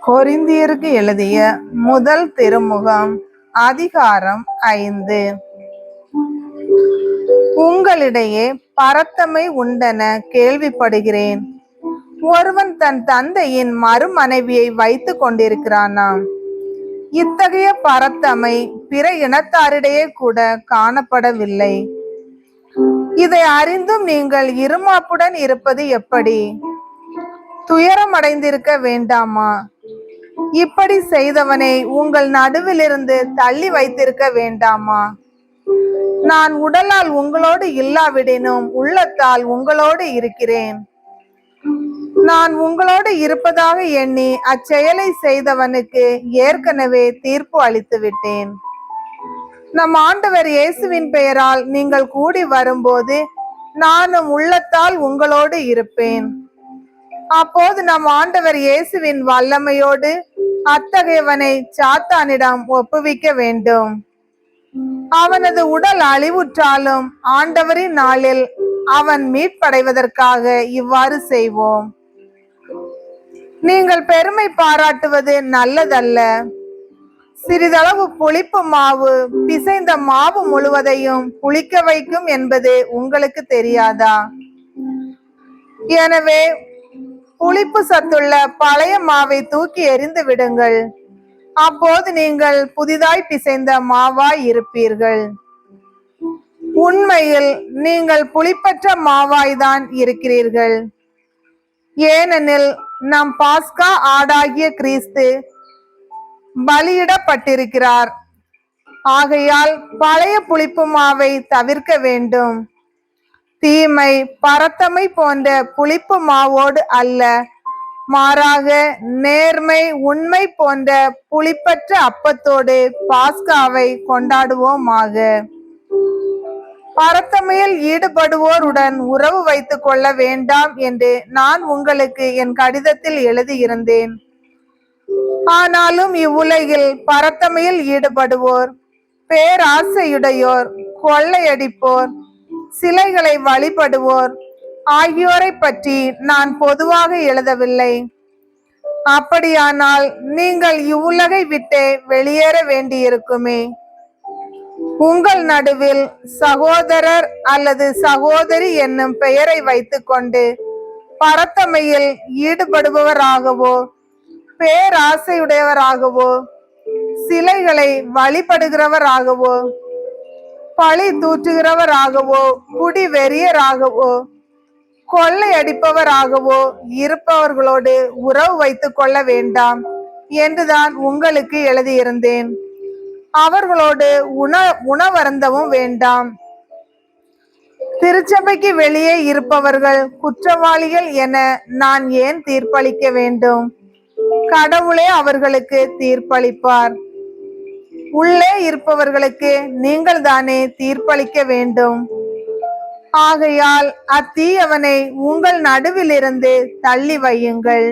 கொரிந்தியருக்கு எழுதிய முதல் திருமுகம் அதிகாரம் 5. உங்களிடையே பரத்தமை உண்டென கேள்விப்படுகிறேன். ஒருவன் தன் தந்தையின் மறுமனைவியை வைத்துக் கொண்டிருக்கிறானாம். இத்தகைய பரத்தமை பிற இனத்தாரிடையே கூட காணப்படவில்லை. இதை அறிந்தும் நீங்கள் இருமாப்புடன் இருப்பது எப்படி? துயரமடைந்திருக்க வேண்டாமா? இப்படி செய்தவனை உங்கள் நடுவிலிருந்து தள்ளி வைத்திருக்க வேண்டாமா? நான் உடலால் உங்களோடு இல்லாவிடினும் உள்ளத்தால் உங்களோடு இருக்கிறேன். நான் உங்களோடு இருப்பதாக எண்ணி அச்செயலை செய்தவனுக்கு ஏற்கனவே தீர்ப்பு அளித்து விட்டேன். நம் ஆண்டவர் இயேசுவின் பெயரால் நீங்கள் கூடி வரும்போது நானும் உள்ளத்தால் உங்களோடு இருப்பேன். அப்போது நம் ஆண்டவர் இயேசுவின் வல்லமையோடு அத்தகையவனை சாத்தானிடம் ஒப்புவிக்க வேண்டும். அவனது உடல் அழிவுற்றாலும் ஆண்டவரின் நாளில் அவன் மீட்படைவதற்காக இவ்வாறு செய்வோம். நீங்கள் பெருமை பாராட்டுவது நல்லதல்ல. சிறிதளவு புளிப்பு மாவு பிசைந்த மாவு முழுவதையும் புளிக்க வைக்கும் என்பது உங்களுக்கு தெரியாதா? எனவே புளிப்பு சத்துள்ள பழைய மாவை தூக்கி எறிந்து விடுங்கள். அப்போது நீங்கள் புதிதாய் பிசைந்த மாவாய் இருப்பீர்கள். உண்மையில் நீங்கள் புளிப்பற்ற மாவாய்தான் இருக்கிறீர்கள். ஏனெனில் நம் பாஸ்கா ஆடாகிய கிறிஸ்து பலியிடப்பட்டிருக்கிறார். ஆகையால் பழைய புளிப்பு மாவை தவிர்க்க வேண்டும். தீமை பரத்தமை போன்ற புளிப்பு மாவோடு அல்ல, மாறாக நேர்மை உண்மை போன்ற புளிப்பற்ற அப்பத்தோடு பாஸ்காவை கொண்டாடுவோமாக. பரத்தமையில் ஈடுபடுவோருடன் உறவு வைத்துக் கொள்ள வேண்டாம் என்று நான் உங்களுக்கு என் கடிதத்தில் எழுதியிருந்தேன். ஆனாலும் இவ்வுலகில் பரத்தமையில் ஈடுபடுவோர், பேராசையுடையோர், கொள்ளையடிப்போர், சிலைகளை வழிபடுவோர் ஆகியோரை பற்றி நான் பொதுவாக எழுதவில்லை. அப்படியானால் நீங்கள் இவ்வுலகை விட்டே வெளியேற வேண்டியிருக்குமே. உங்கள் நடுவில் சகோதரர் அல்லது சகோதரி என்னும் பெயரை வைத்துக்கொண்டு பரத்தமையில் ஈடுபடுபவராகவோ, பேராசையுடையவராகவோ, சிலைகளை வழிபடுகிறவராகவோ, பழி தூற்றுகிறவராகவோ, குடி வெறியராகவோ, கொள்ளையடிப்பவராகவோ இருப்பவர்களோடு உறவு வைத்துக் கொள்ள வேண்டாம் என்றுதான் உங்களுக்கு எழுதியிருந்தேன். அவர்களோடு உணவருந்தவும் வேண்டாம். திருச்சபைக்கு வெளியே இருப்பவர்கள் குற்றவாளிகள் என நான் ஏன் தீர்ப்பளிக்க வேண்டும்? கடவுளே அவர்களுக்கு தீர்ப்பளிப்பார். உள்ளே இருப்பவர்களுக்கு நீங்கள் தானே தீர்ப்பளிக்க வேண்டும். ஆகையால் அத்தீயவனை உங்கள் நடுவிலிருந்து தள்ளி வையுங்கள்.